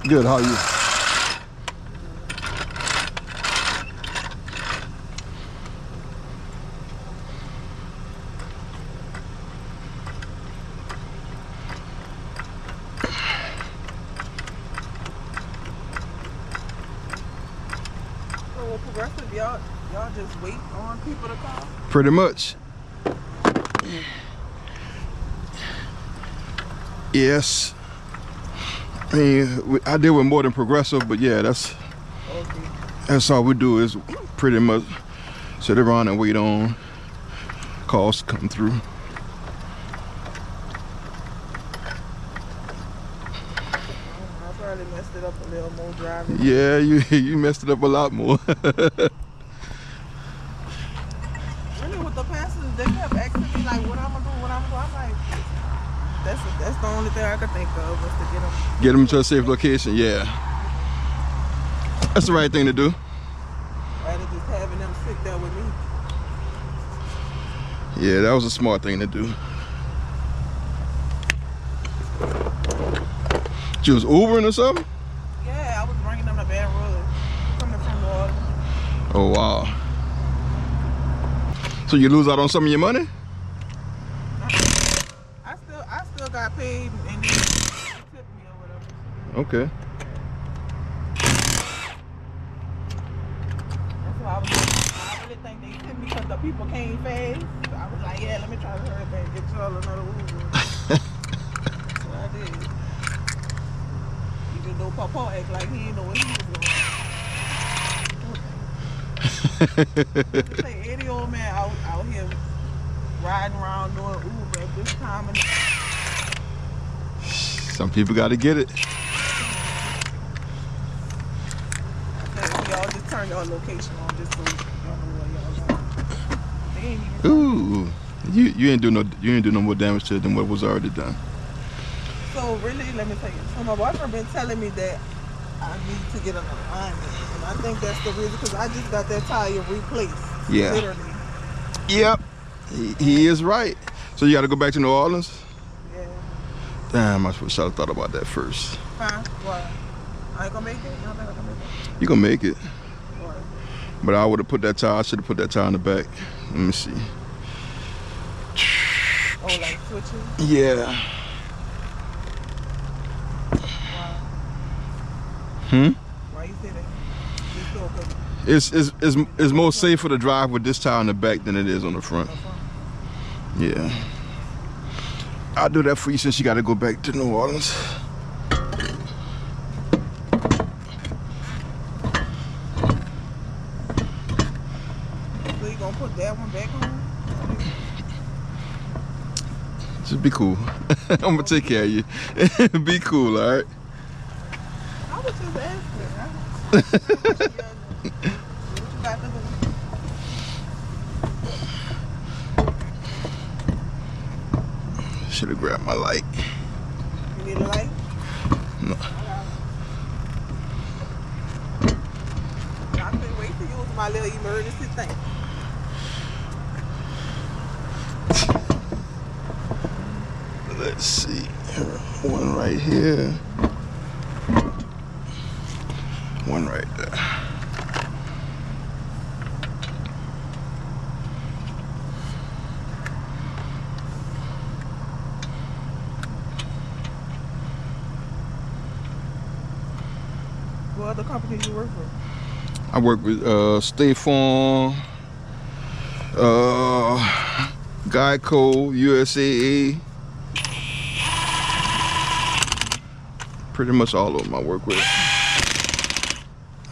Good, how are you? So with Progressive, y'all just wait on people to call? Pretty much. Yes. I mean, I deal with more than Progressive, but yeah, that's all we do is pretty much sit around and wait on calls to come through. I probably messed it up a little more driving. Yeah, you messed it up a lot more. Really, with the passengers, they kept asking me like, what I'm gonna do. I'm like, that's the only thing I could think of was to Get them to a safe location. Yeah, that's the right thing to do. Rather just having them sit there with me. Yeah, that was a smart thing to do. You was Ubering or something? Yeah, I was bringing them to Baton Rouge, coming from New Orleans. Oh wow. So you lose out on some of your money? I still got paid and they tipped me or whatever. Okay. That's why I really think they tipped me because the people came fast. I was like, yeah, let me try to hurry back and get y'all another Uber. So I did. Even though Papa act like he didn't know what he was doing. Say any old man out here riding around doing Uber at this time of night. Some people got to get it. Y'all just turn y'all location on just so y'all know where y'all going. They ain't even. Ooh, you ain't do no more damage to it than what was already done. So really, let me tell you. So my boyfriend been telling me that I need to get an alignment, and I think that's the reason because I just got that tire replaced. Yeah. Literally. Yep. He is right. So you got to go back to New Orleans? Yeah. Damn, I wish I thought about that first. Huh? Why? I ain't gonna make it. You don't think I can make it? You gonna make it? Why? But I would have put that tire. I should have put that tire in the back. Let me see. Oh, like switching? Yeah. Why? Why you say that? Just so good. It's more safer to drive with this tire in the back than it is on the front. Yeah. I'll do that for you since you got to go back to New Orleans. So you gonna put that one back on? Just be cool. I'm gonna take care of you. Be cool, all right? I was just asking. What you got to do? Should have grabbed my light. You need a light? No. I couldn't wait to use my little emergency thing. Let's see. One right here. One right there. What other companies you work for? I work with State Farm, Geico, USAA. Pretty much all of them I work with.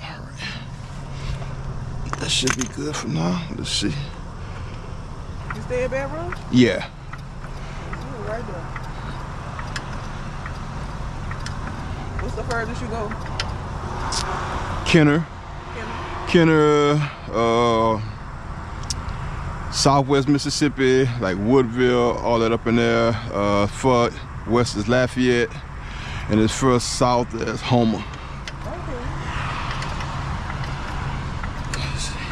All right. That should be good for now. Let's see. You stay at Baton Rouge? Yeah. You're right there. What's the furthest you go? Kenner, Southwest Mississippi, like Woodville, all that up in there. Far west is Lafayette, and as far south as Homer. Okay.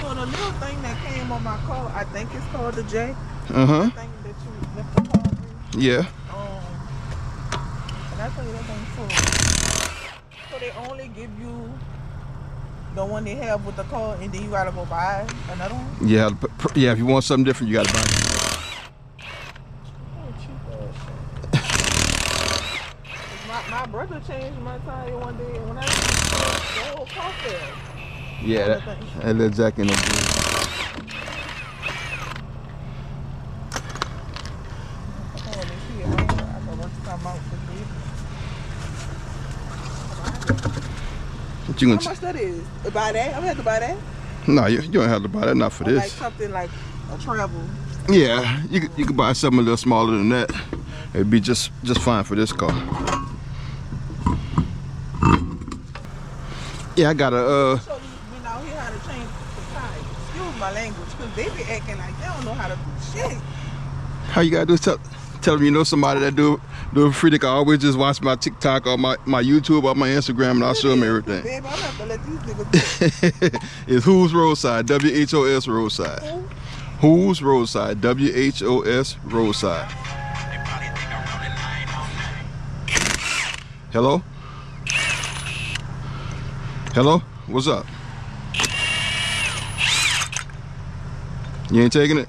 So the little thing that came on my car, I think it's called the J. Uh-huh. The thing that you lift the car with. Yeah. And I tell you that thing's full. So So they only give you the one they have with the card, and then you gotta go buy another one? Yeah, yeah. If you want something different, you gotta buy it. Oh, cheap ass shit. My brother changed my tire one day, and when I the whole car fell. Yeah, that little jack in the blue. What you gonna How much that is? Buy that? I'm gonna have to buy that? No, you don't have to buy that. Not for Or this. like something like a travel. Yeah, you could buy something a little smaller than that. It'd be just fine for this car. Yeah, I got a So we know here how to change the tires. Excuse my language, because they be acting like they don't know how to do shit. How you gotta do is tell them you know somebody that do it free. They can always just watch my TikTok or my YouTube or my Instagram, and I'll show them everything. Babe, I'm gonna have to let these niggas do it. It's Whos Roadside, WHOS Roadside. Whos Roadside, WHOS Roadside. Hello? Hello? What's up? You ain't taking it?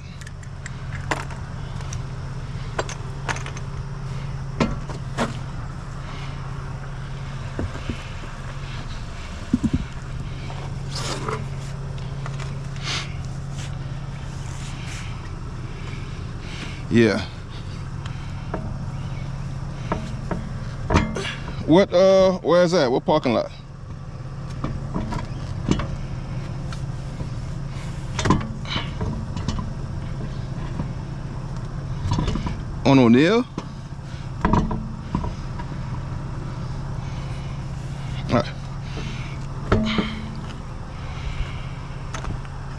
Yeah. Where's that? What parking lot? On O'Neill? Alright.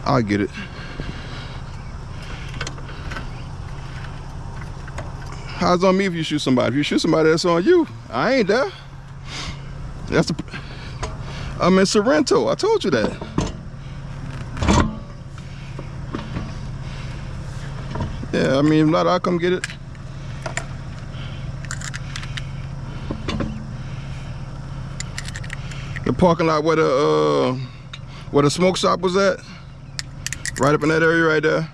I'll get it. How's on me if you shoot somebody? If you shoot somebody, that's on you. I ain't there. I'm in Sorrento. I told you that. Yeah, I mean, if not, I'll come get it. The parking lot where the smoke shop was at, right up in that area right there.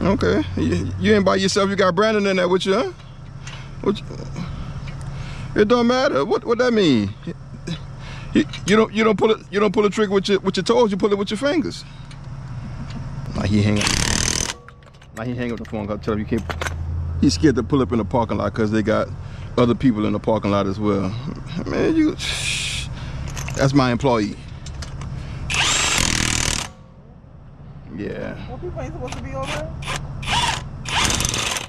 Okay, you ain't by yourself. You got Brandon in there with you, huh? It don't matter. What that mean? You don't pull it. You don't pull the trigger with your toes. You pull it with your fingers. Now he hang up. Now he hang up the phone. Cause tell him you can't. He's scared to pull up in the parking lot because they got other people in the parking lot as well. Man, that's my employee. Yeah. What people ain't supposed to be over there?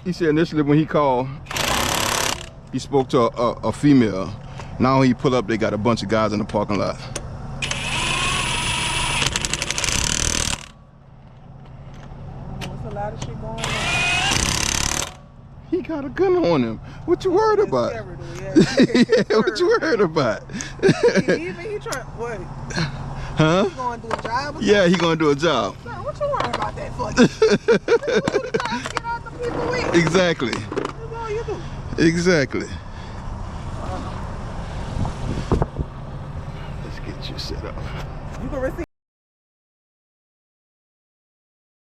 He said initially when he called, he spoke to a female. Now when he pull up, they got a bunch of guys in the parking lot. There's a lot of shit going on. He got a gun on him. What you worried about? Yeah, what you worried about? He trying, what? Huh? He gonna do a job or Yeah, he gonna do a job. Sir, what you worried about that for? Get out the people with. Exactly. That's all you do. Exactly. Let's get you set up. You can receive.